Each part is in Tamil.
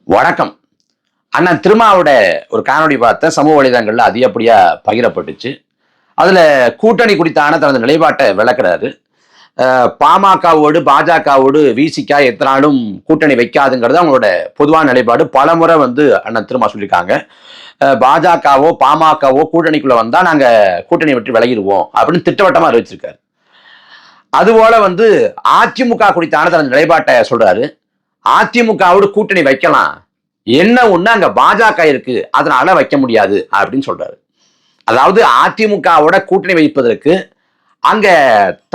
வணக்கம். அண்ணன் திருமாவோட ஒரு காணொளி பார்த்த சமூக வலைதளங்கள்ல அதிகப்படியா பகிரப்பட்டுச்சு. அதுல கூட்டணி குறித்தான தனது நிலைப்பாட்டை விளக்குறாரு. பாமகவோடு பாஜகவோடு விசிக எத்தனை நாளும் கூட்டணி வைக்காதுங்கிறது அவங்களோட பொதுவான நிலைப்பாடு. பலமுறை அண்ணன் திருமா சொல்லியிருக்காங்க. பாஜகவோ பாமகவோ கூட்டணிக்குள்ள வந்தா நாங்க கூட்டணி விட்டு விலகிடுவோம் அப்படின்னு திட்டவட்டமா அறிவிச்சிருக்காரு. அதுபோல அதிமுக குறித்தான தனது நிலைப்பாட்டை சொல்றாரு. அதிமுகவோடு கூட்டணி வைக்கலாம், என்ன ஒண்ணு அங்க பாஜக இருக்கு, அதனால வைக்க முடியாது அப்படின்னு சொல்றாரு. அதாவது அதிமுகவோட கூட்டணி வைப்பதற்கு அங்க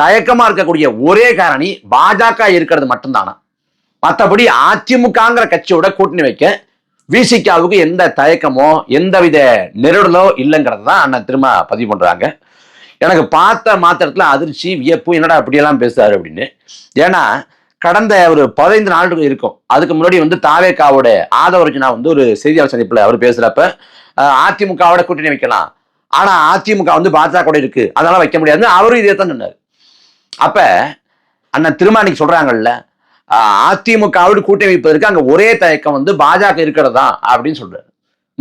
தயக்கமா இருக்கக்கூடிய ஒரே காரணி பாஜக இருக்கிறது மட்டும்தானா, மற்றபடி அதிமுகங்கிற கட்சியோட கூட்டணி வைக்க விசிகாவுக்கு எந்த தயக்கமோ எந்தவித நெருடலோ இல்லைங்கிறது தான் அண்ணன் திரும்ப பதிவு பண்றாங்க. எனக்கு பார்த்த மாத்திரத்துல அதிர்ச்சி, வியப்பு, என்னடா அப்படியெல்லாம் பேசுறாரு அப்படின்னு. ஏன்னா கடந்த ஒரு 15 நாட்கள் இருக்கும். அதுக்கு முன்னாடி தாவேகாவோட ஆதவர்ஜுனா ஒரு செய்தியாளர் சந்திப்புல அவர் பேசுறப்ப அதிமுகவோட கூட்டணி வைக்கலாம், ஆனா அதிமுக பாஜக கூட இருக்கு, அதனால வைக்க முடியாதுன்னு அவரும் இதே தான் சொன்னார். அப்ப அண்ணன் திருமானிக்கு சொல்றாங்கல்ல, அதிமுகவோடு கூட்டணி வைப்பதற்கு அங்க ஒரே தயக்கம் பாஜக இருக்கிறதா அப்படின்னு சொல்றாரு.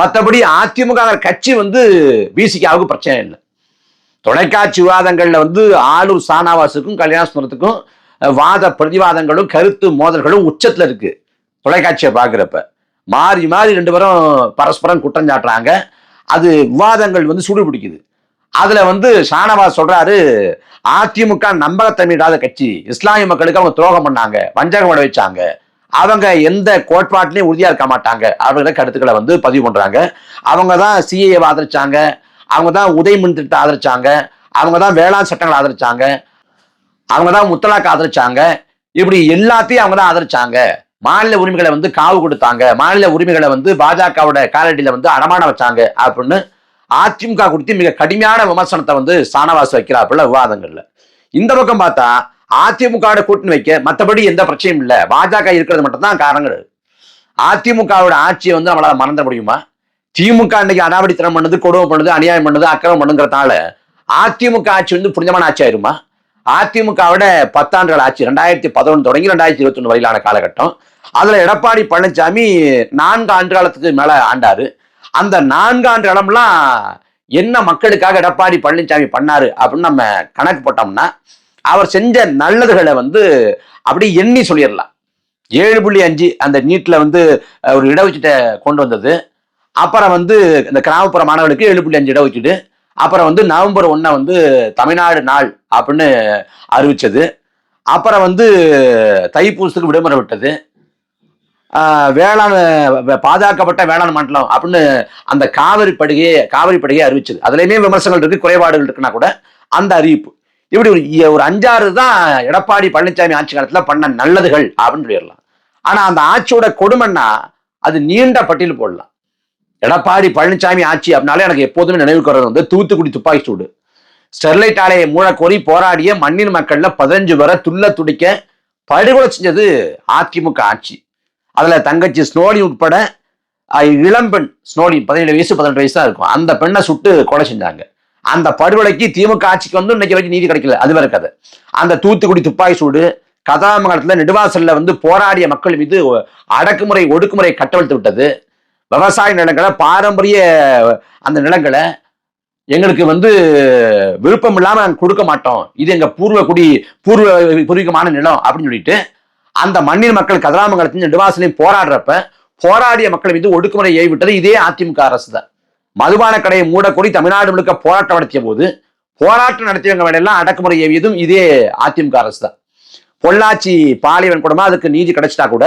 மற்றபடி அதிமுக கட்சி பிசிகாவுக்கு பிரச்சனை இல்லை. தொலைக்காட்சி விவாதங்கள்ல ஆளூர் சானாவாசுக்கும் கல்யாண சுந்தரத்துக்கும் வாத பிரதிவாதங்களும் கருத்து மோதல்களும் உச்சத்துல இருக்கு. தொலைக்காட்சியை பார்க்கிறப்ப மாறி மாறி ரெண்டு பேரும் பரஸ்பரம் குற்றம் சாட்டுறாங்க. அது விவாதங்கள் சூடு பிடிக்குது. அதுல ஷானவாஸ் சொல்றாரு, அதிமுக நம்பகத்தன்மை இல்லாத கட்சி, இஸ்லாமிய மக்களுக்கு அவங்க துரோகம் பண்ணாங்க, வஞ்சகம் விளைவிச்சாங்க, அவங்க எந்த கோட்பாட்டிலையும் உறுதியா இருக்க மாட்டாங்க அப்படிங்கிற கருத்துக்களை பதிவு பண்றாங்க. அவங்க தான் சிஏ ஆதரிச்சாங்க, அவங்க தான் உதயமின் திட்டத்தை ஆதரிச்சாங்க, அவங்க தான் வேளாண் சட்டங்களை ஆதரிச்சாங்க, அவங்க தான் முத்தலாக்கு ஆதரிச்சாங்க, இப்படி எல்லாத்தையும் அவங்க தான் ஆதரிச்சாங்க. மாநில உரிமைகளை காவு கொடுத்தாங்க, மாநில உரிமைகளை பாஜகவோட காலடியில அடமான வச்சாங்க அப்படின்னு அதிமுக குறித்து மிக கடுமையான விமர்சனத்தை சானவாஸ் வைக்கிறாப்புல விவாதங்கள்ல. இந்த பக்கம் பார்த்தா அதிமுக கூட்டணி வைக்க மற்றபடி எந்த பிரச்சனையும் இல்லை, பாஜக இருக்கிறது மட்டும்தான் காரணங்கள். அதிமுகவோட ஆட்சியை நம்மளால மறந்துட முடியுமா? திமுக இன்னைக்கு அடாவடித்தனம் பண்ணுது, கொடுமை பண்ணுது, அநியாயம் பண்ணுது, அக்கிரமம் பண்ணுங்கிறதுனால அதிமுக ஆட்சி புனிதமான ஆட்சி ஆயிருமா? அதிமுகவோட 10 ஆண்டுகள் ஆட்சி 2011 தொடங்கி 2021 வரையிலான காலகட்டம். அதுல எடப்பாடி பழனிசாமி 4 ஆண்டு காலத்துக்கு மேல ஆண்டாரு. அந்த 4 ஆண்டு காலம்லாம் என்ன மக்களுக்காக எடப்பாடி பழனிசாமி பண்ணாரு அப்படின்னு நம்ம கணக்கு போட்டோம்னா அவர் செஞ்ச நல்லதுகளை அப்படி எண்ணி சொல்லிடலாம். 7.5 அந்த நீட்ல ஒரு இடஒதுக்கீட்டை கொண்டு வந்தது. அப்புறம் இந்த கிராமப்புற மாணவர்களுக்கு 7.5 இடஒதுக்கீடு. அப்புறம் நவம்பர் 1 தமிழ்நாடு நாள் அப்படின்னு அறிவிச்சது. அப்புறம் தைப்பூசத்துக்கு விடுமுறை விட்டது. வேளாண் பாதுகாக்கப்பட்ட வேளாண் மண்டலம் அப்படின்னு அந்த காவிரி படுகையை அறிவிச்சது. அதுலயுமே விமர்சனங்கள் இருக்கு, குறைபாடுகள் இருக்குன்னா கூட அந்த அறிவிப்பு. இப்படி ஒரு 5-6 தான் எடப்பாடி பழனிசாமி ஆட்சி காலத்துல பண்ண நல்லதுகள் அப்படின்னு சொல்லிடலாம். ஆனா அந்த ஆட்சியோட கொடுமைன்னா அது நீண்ட பட்டியல் போடலாம். எடப்பாடி பழனிசாமி ஆட்சி அப்படின்னாலே எனக்கு எப்போதுமே நினைவுக்கு வர்றது தூத்துக்குடி துப்பாக்கி சூடு. ஸ்டெர்லைட் ஆலையை மூடக்கோரி போராடிய மண்ணின் மக்கள்ல 15 பேரை துள்ள துடிக்க படுகொலை செஞ்சது அதிமுக ஆட்சி. அதுல தங்கச்சி ஸ்னோலி உட்பட இளம்பெண் ஸ்னோலி 17 வயசு 18 வயசு தான் இருக்கும், அந்த பெண்ணை சுட்டு கொலை செஞ்சாங்க. அந்த படுகொலைக்கு திமுக ஆட்சிக்கு இன்னைக்கு வரைக்கும் நீதி கிடைக்கல. அது வேற கதை. அந்த தூத்துக்குடி துப்பாக்கி சூடு, கதாமங்கலத்துல நெடுவாசல்ல போராடிய மக்கள் மீது அடக்குமுறை ஒடுக்குமுறை கட்டவிழ்த்து விட்டது. விவசாய நிலங்களை, பாரம்பரிய அந்த நிலங்களை எங்களுக்கு விருப்பம் இல்லாம நாங்க கொடுக்க மாட்டோம், இது எங்க பூர்வீகமான நிலம் அப்படின்னு சொல்லிட்டு அந்த மண்ணின் மக்கள் கதிராமங்கலத்தின் நெடுவாசலையும் போராடிய மக்கள் மீது ஒடுக்குமுறை ஏவி விட்டது இதே அதிமுக அரசு தான். மதுபான கடையை மூடக்கோரி தமிழ்நாடு முழுக்க போராட்டம் நடத்திய போது போராட்டம் நடத்தியவங்க வேலையெல்லாம் அடக்குமுறை ஏவியதும் இதே அதிமுக அரசு தான். பொள்ளாச்சி பாலியல் கொடுமை, அதுக்கு நீதி கிடைச்சிட்டா கூட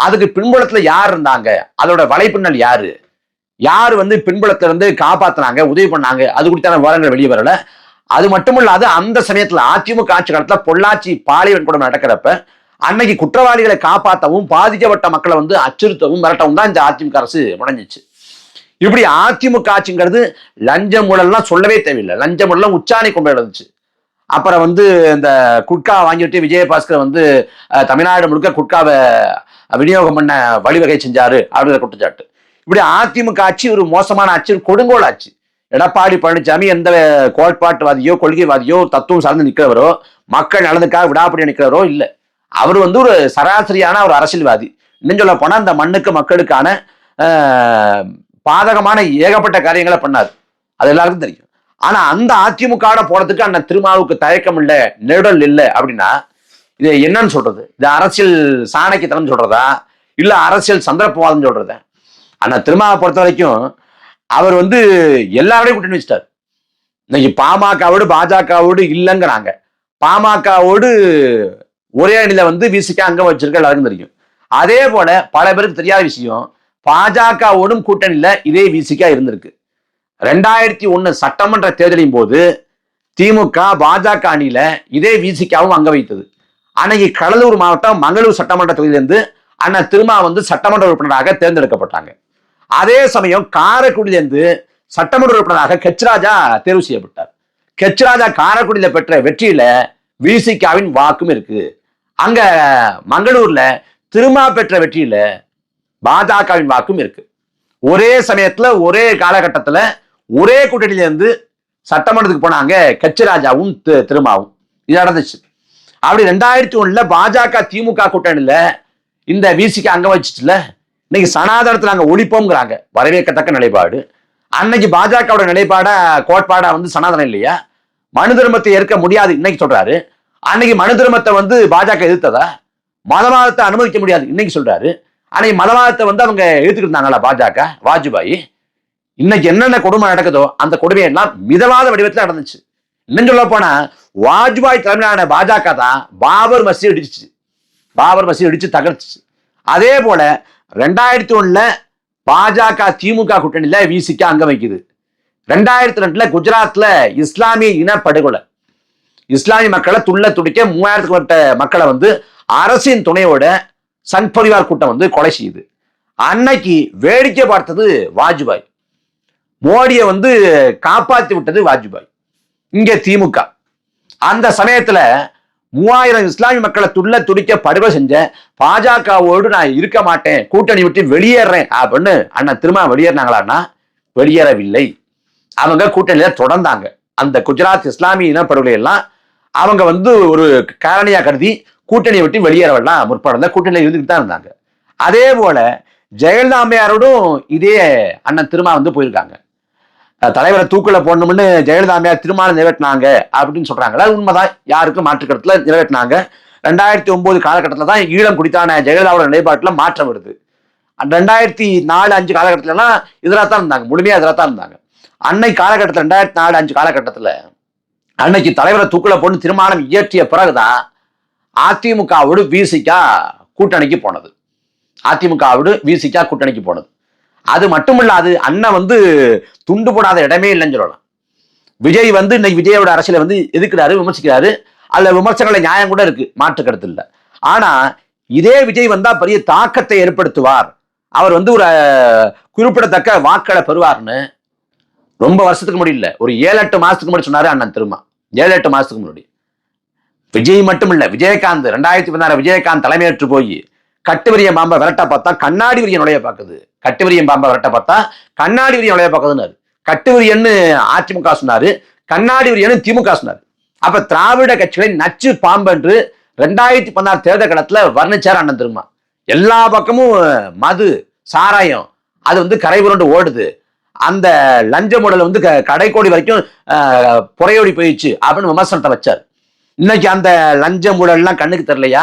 அதுக்கு பின்புலத்துல யார் இருந்தாங்க, அதோட வலைப்பின்னல் யாரு பின்புலத்துல காப்பாத்தினாங்க, உதவி பண்ணாங்க, அது குறித்தான விவரங்கள் வெளியே வரல. அது மட்டும் இல்லாது அந்த சமயத்துல அதிமுக ஆட்சி காலத்துல பொள்ளாச்சி பாலியல் கொடுமை நடக்கிறப்ப அன்னைக்கு குற்றவாளிகளை காப்பாற்றவும் பாதிக்கப்பட்ட மக்களை அச்சுறுத்தவும் மிரட்டவும் தான் இந்த அதிமுக அரசு முனைஞ்சிச்சு. இப்படி அதிமுக ஆட்சிங்கிறது லஞ்சம் ஊழல்லாம் சொல்லவே தேவையில்லை. லஞ்சம் ஊழல் உச்சாணி கொண்டு இருந்துச்சு. அப்புறம் இந்த குட்கா வாங்கிட்டு விஜயபாஸ்கர் தமிழ்நாடு முழுக்க குட்காவை விநியோகம் பண்ண வழிவகை செஞ்சாரு அப்படிங்கிற குற்றச்சாட்டு. இப்படி அதிமுக ஆட்சி ஒரு மோசமான ஆட்சி, ஒரு கொடுங்கோல் ஆட்சி. எடப்பாடி பழனிசாமி எந்த கோட்பாட்டுவாதியோ கொள்கைவாதியோ தத்துவம் சார்ந்து நிற்கிறவரோ மக்கள் நலனுக்காக விடாப்படி நிற்கிறவரோ இல்லை. அவர் ஒரு சராசரியான ஒரு அரசியல்வாதி. இன்னும் சொல்ல போனா இந்த மண்ணுக்கு மக்களுக்கான பாதகமான ஏகப்பட்ட காரியங்களை பண்ணாரு, அது எல்லாருக்கும் தெரியும். ஆனா அந்த அதிமுக போறதுக்கு அண்ணன் திருமாவுக்கு தயக்கம் இல்லை, நெருடல் இல்லை அப்படின்னா இது என்னன்னு சொல்றது? இது அரசியல் சாணக்கியத்தனம் சொல்றதா இல்ல அரசியல் சந்தர்ப்பவாதம் சொல்றதா? அண்ணன் திருமாவை பொறுத்த வரைக்கும் அவர் எல்லாரோடையும் கூட்டணி வச்சிட்டார். இன்னைக்கு பாமகவோடு பாஜகவோடு இல்லைங்கிறாங்க, பாமகவோடு ஒரே அணில விசிக அங்கம் வச்சிருக்க எல்லாருக்கும் தெரியும். அதே போல பல பேருக்கு தெரியாத விஷயம், பாஜகவோடும் கூட்டணியில இதே விசிக இருந்திருக்கு. 2001 சட்டமன்ற தேர்தலின் போது திமுக பாஜக அணியில இதே விசிகாவும் அங்க வைத்தது. அன்னைக்கு கடலூர் மாவட்டம் மங்களூர் சட்டமன்ற தொகுதியிலிருந்து அண்ணன் திருமா சட்டமன்ற உறுப்பினராக தேர்ந்தெடுக்கப்பட்டாங்க. அதே சமயம் காரைக்குடியிலிருந்து சட்டமன்ற உறுப்பினராக கெச்ராஜா தேர்வு செய்யப்பட்டார். கெச்ராஜா காரைக்குடியில பெற்ற வெற்றியில விசிகாவின் வாக்கும் இருக்கு. அங்க மங்களூர்ல திருமா பெற்ற வெற்றியில பாஜகவின் வாக்கும் இருக்கு. ஒரே சமயத்துல ஒரே காலகட்டத்துல ஒரே கூட்டணியிலிருந்து சட்டமன்றத்துக்கு போனாங்க கெச்ராஜாவும் திருமாவும். இது நடந்துச்சு. அப்படி 2001 பாஜக திமுக கூட்டணியில இந்த விசிக அங்க வச்சுச்சுல, இன்னைக்கு சனாதனத்துல அங்க ஒழிப்போம்ங்கிறாங்க, வரவேற்கத்தக்க நிலைப்பாடு. அன்னைக்கு பாஜகவோட நிலைப்பாட கோட்பாடா சனாதனம் இல்லையா? மனு தர்மத்தை ஏற்க முடியாது இன்னைக்கு சொல்றாரு. அன்னைக்கு மனு தர்மத்தை பாஜக எதிர்த்ததா? மதவாதத்தை அனுமதிக்க முடியாது இன்னைக்கு சொல்றாரு. அன்னைக்கு மதவாதத்தை அவங்க எதிர்த்துக்கிட்டு இருந்தாங்களா பாஜக, வாஜ்பாய்? இன்னைக்கு என்னென்ன கொடுமை நடக்குதோ அந்த கொடுமை எல்லாம் மிதவாத வடிவத்தில் நடந்துச்சு. இன்னும் சொல்ல போனா வாஜ்பாய் தலைமையிலான பாஜக தான் பாபர் மசீது இடிச்சு, பாபர் மசீது இடிச்சு தகர்த்துச்சு. அதே போல 2001 பாஜக திமுக கூட்டணியில விசிக அங்க வைக்குது. 2002 குஜராத்ல இஸ்லாமிய இன படுகொலை, இஸ்லாமிய மக்களை துள்ள துடிக்க 3000க்கும் மேற்பட்ட மக்களை அரசின் துணையோட சங் பரிவார் கூட்டம் கொலை செய்யுது. அன்னைக்கு வேடிக்கை பார்த்தது வாஜ்பாய், மோடியை காப்பாத்தி விட்டது வாஜ்பாய். இங்க திமுக அந்த சமயத்துல 3000 இஸ்லாமிய மக்களை துள்ள துடிக்க படுகொலை செஞ்ச பாஜகவோடு நான் இருக்க மாட்டேன், கூட்டணி விட்டு வெளியேறேன் அப்படின்னு அண்ணா திரும்ப வெளியேறினாங்களான்னா வெளியேறவில்லை. அவங்க கூட்டணியில தொடர்ந்தாங்க. அந்த குஜராத் இஸ்லாமிய இனப்படுகொலை எல்லாம் அவங்க ஒரு காரணியா கருதி கூட்டணியை விட்டு வெளியேறவெல்லாம் முற்பட கூட்டணியில இருந்துட்டு தான் இருந்தாங்க. அதே போல ஜெயலலிதா அம்மையாரோடும் இதே அண்ணன் திருமா போயிருக்காங்க. தலைவரை தூக்குல போடணும்னு ஜெயலலிதா அம்மையார் தீர்மானம் நிறைவேற்றினாங்க அப்படின்னு சொல்றாங்களா? உண்மைதான், யாருக்கும் மாற்று கருத்துல நிறைவேற்றினாங்க. 2009 காலகட்டத்தில் தான் ஈழம் குறித்தான ஜெயலலிதாவோட நிலைப்பாட்டுல மாற்றம் வருது. 2004-05 காலகட்டத்திலாம் எதிராக தான் இருந்தாங்க, முழுமையா எதிராக தான் இருந்தாங்க. அன்னைக்கு காலகட்டத்தில் 2004-05 காலகட்டத்தில் அன்னைக்கு தலைவரை தூக்குல போட்டு தீர்மானம் இயற்றிய பிறகுதான் அதிமுகவோடு விசிக கூட்டணிக்கு போனது. அதிமுகவோடு விசிக கூட்டணிக்கு போனது. அது மட்டுமில்லாது அண்ணன் துண்டு போடாத இடமே இல்லைன்னு சொல்லலாம். விஜய் இன்னைக்கு விஜயோட அரசியலை எதிர்க்கிறாரு, விமர்சிக்கிறாரு. அதுல விமர்சனங்கள நியாயம் கூட இருக்கு, மாற்று கருத்து இல்லை. ஆனா இதே விஜய் வந்தா பெரிய தாக்கத்தை ஏற்படுத்துவார், அவர் ஒரு குறிப்பிடத்தக்க வாக்களை பெறுவார்னு ரொம்ப வருஷத்துக்கு முடியல, ஒரு 7-8 மாசத்துக்கு முன்னாடி சொன்னாரு அண்ணன் திருமா. 7-8 மாசத்துக்கு முன்னாடி விஜய் மட்டும் இல்ல, விஜயகாந்த் 2016 விஜயகாந்த் தலைமையேற்று போய் கட்டுவரிய பாம்பை விரட்ட பார்த்தா கண்ணாடி விரிய நுழைய பார்க்குது, கட்டுவரியம் பாம்பை விரட்ட பார்த்தா கண்ணாடி விரிய நுழைய பார்க்குதுன்னு கட்டுவரியன்னு அதிமுக சொன்னாரு, கண்ணாடி விரியன்னு திமுக சொன்னாரு. அப்ப திராவிட கட்சிகளை நச்சு பாம்பு என்று 2016 தேர்தல் களத்துல வர்ணிச்சார் அண்ணன் திருமா. எல்லா பக்கமும் மது சாராயம் அது கரைபுரண்டு ஓடுது, அந்த லஞ்ச முடல் கடைக்கோடி வரைக்கும் புறையோடி போயிடுச்சு அப்படின்னு விமர்சனத்தை வச்சார். இன்னைக்கு அந்த லஞ்ச முடல்லாம் கண்ணுக்கு தெரியலையா,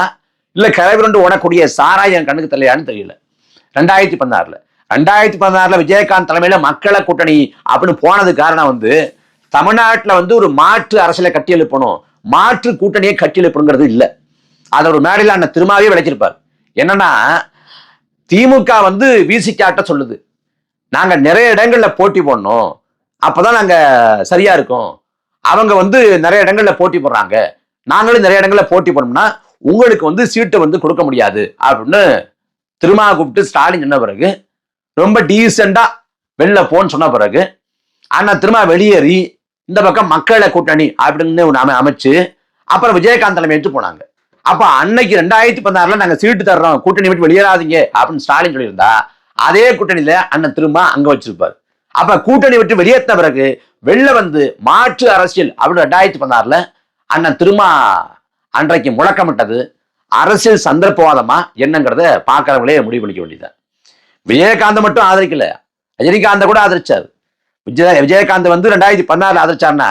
இல்ல கரைபுரண்டு ஓடக்கூடிய சாராயம் கண்ணுக்கு தெரியலையான்னு தெரியல. 2016 விஜயகாந்த் தலைமையில மக்களை கூட்டணி அப்படின்னு போனது காரணம் தமிழ்நாட்டுல ஒரு மாற்று அரசியலை கட்டி எழுப்பணும், மாற்று கூட்டணியை கட்டி எழுப்பணுங்கிறது இல்ல. அதை ஒரு மேடையில் அண்ணன் திருமாவே விளைச்சிருப்பார். என்னன்னா திமுக விசிகாட்ட சொல்லுது, நாங்க நிறைய இடங்கள்ல போட்டி போடணும், அப்பதான் நாங்க சரியா இருக்கோம். அவங்க நிறைய இடங்கள்ல போட்டி போடுறாங்க, நாங்களும் நிறைய இடங்கள்ல போட்டி போடணும்னா உங்களுக்கு சீட்டை கொடுக்க முடியாது அப்படின்னு திருமா கூப்பிட்டு ஸ்டாலின் சொன்ன பிறகு, ரொம்ப டீசெண்டா வெளில போன்னு சொன்ன பிறகு அண்ணன் திருமா வெளியேறி இந்த பக்கம் மக்களை கூட்டணி அப்படின்னு ஒன்று அமைச்சு அப்புறம் விஜயகாந்த் தலைமையேற்று போனாங்க. அப்ப அன்னைக்கு 2016 நாங்க சீட்டு தர்றோம், கூட்டணி விட்டு வெளியேறாதீங்க அப்படின்னு ஸ்டாலின் சொல்லியிருந்தா அதே கூட்டணியில அண்ணன் திரும்ப அங்க வச்சிருப்பாரு. அப்ப கூட்டணி விட்டு வெளியேற்ற பிறகு வெளில மாற்று அரசியல் அப்படின்னு 2016 அண்ணன் திரும்ப அன்றைக்கு முழக்கமிட்டது. அரசியல் சந்தர்ப்பவாதமா என்னங்கிறத பார்க்கறவங்களே முடிவு பண்ணிக்க வேண்டியதான். விஜயகாந்த் மட்டும் ஆதரிக்கல, ரஜினிகாந்த கூட ஆதரிச்சார். விஜயகாந்த் வந்து 2016 ஆதரிச்சாருன்னா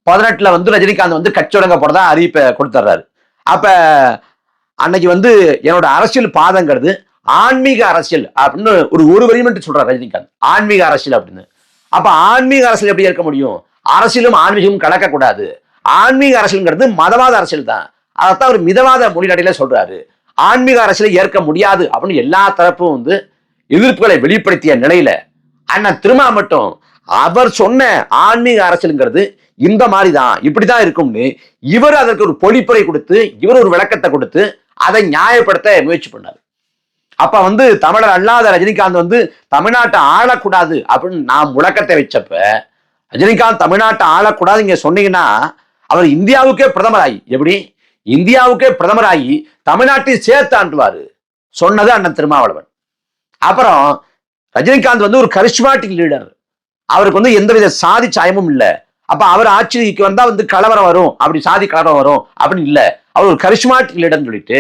18 வந்து ரஜினிகாந்த் வந்து கட்சி தொடங்க போறதா அறிவிப்பை கொடுத்துறாரு. அப்ப அன்னைக்கு வந்து என்னோட அரசியல் பாதங்கிறது ஆன்மீக அரசியல் அப்படின்னு ஒரு வரி மட்டும் சொல்றாரு ரஜினிகாந்த், ஆன்மீக அரசியல் அப்படின்னு. அப்ப ஆன்மீக அரசியல் எப்படி இருக்க முடியும்? அரசியலும் ஆன்மீகமும் கலக்கக்கூடாது. ஆன்மீக அரசியல்ங்கிறது மதவாத அரசியல் தான். அதைத்தான் ஒரு மிதவாத மொழிநடையில சொல்றாரு. ஆன்மீக அரசியலை ஏற்க முடியாது அப்படின்னு எல்லா தரப்பும் வந்து எதிர்ப்புகளை வெளிப்படுத்திய நிலையில அண்ணன் திருமா மட்டும் அவர் சொன்ன ஆன்மீக அரசியல்ங்கிறது இந்த மாதிரிதான், இப்படிதான் இருக்கும்னு இவர் அதற்கு ஒரு பொழிப்புரை கொடுத்து, இவர் ஒரு விளக்கத்தை கொடுத்து அதை நியாயப்படுத்த முயற்சி பண்ணார். அப்ப வந்து தமிழர் அல்லாத ரஜினிகாந்த் வந்து தமிழ்நாட்டை ஆளக்கூடாது அப்படின்னு நான் முழக்கத்தை வச்சப்ப, ரஜினிகாந்த் தமிழ்நாட்டை ஆளக்கூடாது இங்க சொன்னீங்கன்னா அவர் இந்தியாவுக்கே பிரதமராகி, எப்படி இந்தியாவுக்கே பிரதமராகி தமிழ்நாட்டை சேர்த்து ஆண்டுவாரு சொன்னது அண்ணன் திருமாவளவன். அப்புறம் ரஜினிகாந்த் வந்து ஒரு கரிஸ்மாட்டிக் லீடர், அவருக்கு வந்து எந்தவித சாதி சாயமும் இல்லை. அப்ப அவர் ஆட்சிக்கு வந்தா வந்து கலவரம் வரும், அப்படி சாதி கலவரம் வரும் அப்படின்னு இல்லை. அவர் ஒரு கரிஸ்மாட்டிக் லீடர்னு சொல்லிட்டு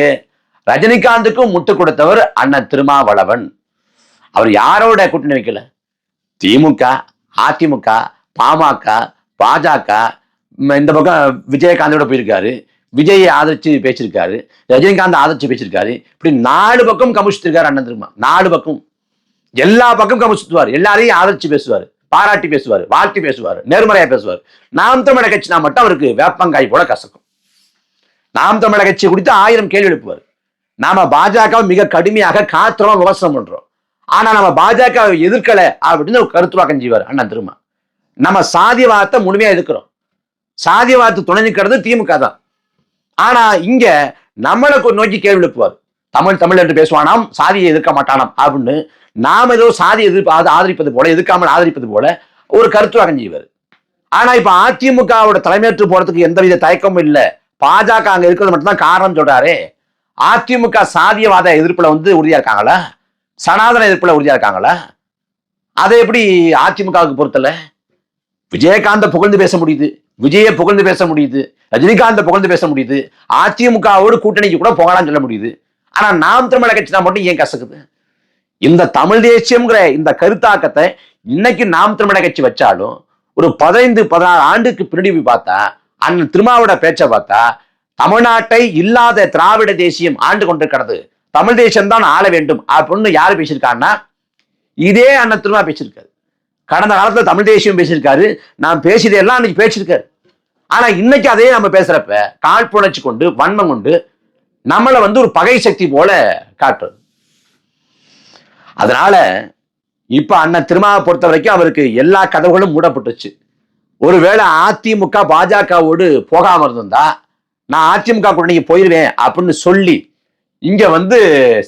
ரஜினிகாந்துக்கும் முட்டு கொடுத்தவர் அண்ணன் திருமாவளவன். அவர் யாரோட கூட்டணி வைக்கல, திமுக, அதிமுக, பாமக, பாஜக, இந்த பக்கம் விஜயகாந்தோட போயிருக்காரு, விஜயை ஆதரிச்சு பேசியிருக்காரு, ரஜினிகாந்த் ஆதரிச்சு பேசியிருக்காரு. இப்படி 4 பக்கம் கமிச்சிருக்காரு அண்ணன் திருமா. 4 பக்கம் எல்லா பக்கம் கமிச்சுவார், எல்லாரையும் ஆதரிச்சு பேசுவார், பாராட்டி பேசுவார், வாழ்த்தி பேசுவார், நேர்மறையா பேசுவார். நாம் தமிழர் கட்சினா மட்டும் அவருக்கு வேப்பங்காய் போல கசக்கும். நாம் தமிழர் கட்சி குறித்து 1000 கேள்வி எழுப்புவார். நாம பாஜக மிக கடுமையாக காத்திரமா விமர்சனம் பண்றோம், ஆனா நம்ம பாஜக எதிர்க்கல அப்படின்னு ஒரு கருத்துவாக்கம் செய்வார் அண்ணன் திருமா. நம்ம சாதியவாதத்தை முழுமையா எதிர்க்கிறோம், சாதியவாதத்தை துணை நிற்கிறது திமுக தான். ஆனா இங்க நம்மளை நோக்கி கேள்வி எழுப்புவார், தமிழ் என்று பேசுவானாம், சாதியை எதிர்க்க மாட்டானாம் அப்படின்னு. நாம் ஏதோ சாதி ஆதரிப்பது போல, எதிர்க்காமல் ஆதரிப்பது போல ஒரு கருத்துவாக்கம் செய்வார். ஆனா இப்ப அதிமுகவோட தலைமையேற்று போறதுக்கு எந்தவித தயக்கமும் இல்லை, பாஜக அங்க இருக்கிறது மட்டும்தான் காரணம் சொல்றாரு. அதிமுக சாதியவாத எதிர்ப்புல வந்து உறுதியா இருக்காங்களா, சனாதன எதிர்ப்புல உறுதியா இருக்காங்களா? அதை எப்படி அதிமுகவுக்கு பொறுத்தல? விஜயகாந்த புகழ்ந்து பேச முடியுது, விஜயை புகழ்ந்து பேச முடியுது, ரஜினிகாந்த புகழ்ந்து பேச முடியுது, அதிமுகவோடு கூட்டணிக்கு கூட போகலாம்னு சொல்ல முடியுது. ஆனா நாம் தமிழர் கட்சி தான் மட்டும் ஏன் கசக்குது? இந்த தமிழ் தேசியம்ங்கிற இந்த கருத்தாக்கத்தை இன்னைக்கு நாம் தமிழர் கட்சி வச்சாலும் ஒரு 15-16 ஆண்டுக்கு பின்னாடி பார்த்தா அண்ணன் திருமாவோட பேச்சை பார்த்தா தமிழ்நாட்டை இல்லாத திராவிட தேசியம் ஆண்டு கொண்டிருக்கிறது, தமிழ் தேசியம் தான் ஆள வேண்டும் அப்படின்னு யாரு பேசியிருக்காங்கன்னா இதே அண்ணன் திருமா பேசியிருக்காரு. கடந்த காலத்துல தமிழ் தேசியம் பேசியிருக்காரு, நான் பேசியதெல்லாம் அன்னைக்கு பேசியிருக்காரு. ஆனா இன்னைக்கு அதே நம்ம பேசுறப்ப காழ்ப்புணர்ச்சி கொண்டு வன்மம் கொண்டு நம்மளை வந்து ஒரு பகை சக்தி போல காட்டுறது. அதனால இப்ப அண்ணன் திருமாவை பொறுத்த வரைக்கும் அவருக்கு எல்லா கதவுகளும் மூடப்பட்டுச்சு. ஒருவேளை அதிமுக பாஜகவோடு போகாம இருந்தா நான் அதிமுக கூட்டணிக்கு போயிருவேன் அப்படின்னு சொல்லி இங்க வந்து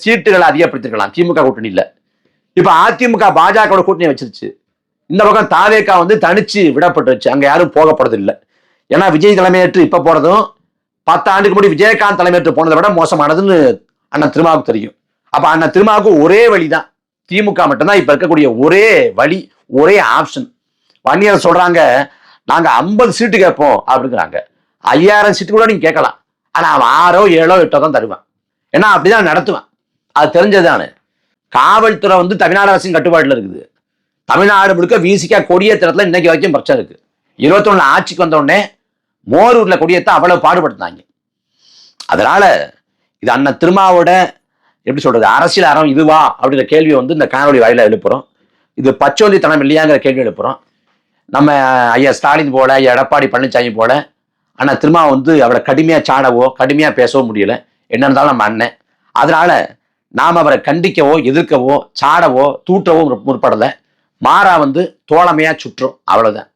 சீட்டுகளை அதிகப்படுத்திருக்கலாம் திமுக கூட்டணியில. இப்ப அதிமுக பாஜக கூட்டணி வச்சிருச்சு, இந்த பக்கம் தாவேகா வந்து தனிச்சு விடப்பட்டுருச்சு, அங்க யாரும் போகப்படுறது இல்லை. ஏன்னா விஜய் தலைமையேற்று இப்ப போறதும் 10 ஆண்டுக்கு முன்னாடி விஜயகாந்த் தலைமையேற்று போனதை விட மோசமானதுன்னு அண்ணன் திருமாவுக்கு தெரியும். அப்ப அண்ணன் திருமாவுக்கு ஒரே வழிதான், திமுக மட்டும்தான் இப்ப இருக்கக்கூடிய ஒரே வழி, ஒரே ஆப்ஷன். வன்னியர் சொல்றாங்க நாங்க 50 சீட்டு கேட்போம் அப்படிங்கிறாங்க. 5000 சீட்டு கூட நீங்க கேட்கலாம், ஆனா அவன் 6, 7, 8 தான் தருவான். ஏன்னா அப்படிதான் நடத்துவான், அது தெரிஞ்சதானு. காவல்துறை வந்து தமிழ்நாடு அரசின் கட்டுப்பாட்டுல இருக்குது. தமிழ்நாடு முழுக்க விசிகா கொடியேற்றத்துல இன்னைக்கு வரைக்கும் பிரச்சனை இருக்கு. 21 ஆட்சிக்கு வந்த உடனே மோரூர்ல கொடியேற்ற அவ்வளவு பாடுபடுத்தாங்க. அதனால இது அண்ணன் திருமாவோட எப்படி சொல்றது அரசியல் அறம் இதுவா அப்படிங்கிற கேள்வியை வந்து இந்த காணொலி வாயில எழுப்புறோம். இது பச்சோந்தித்தனம் இல்லையாங்கிற கேள்வி எழுப்புறோம். நம்ம ஐயா ஸ்டாலின் போல, ஐயா எடப்பாடி பழனிசாமி போல அண்ணன் திருமா வந்து அவரை கடுமையா சாடவோ கடுமையா பேசவோ முடியல. என்ன இருந்தாலும் நம்ம அண்ணன், அதனால நாம் அவரை கண்டிக்கவோ எதிர்க்கவோ சாடவோ தூட்டவோ முற்படலை. மாறா வந்து தோழமையா சுற்றும், அவ்வளவுதான்.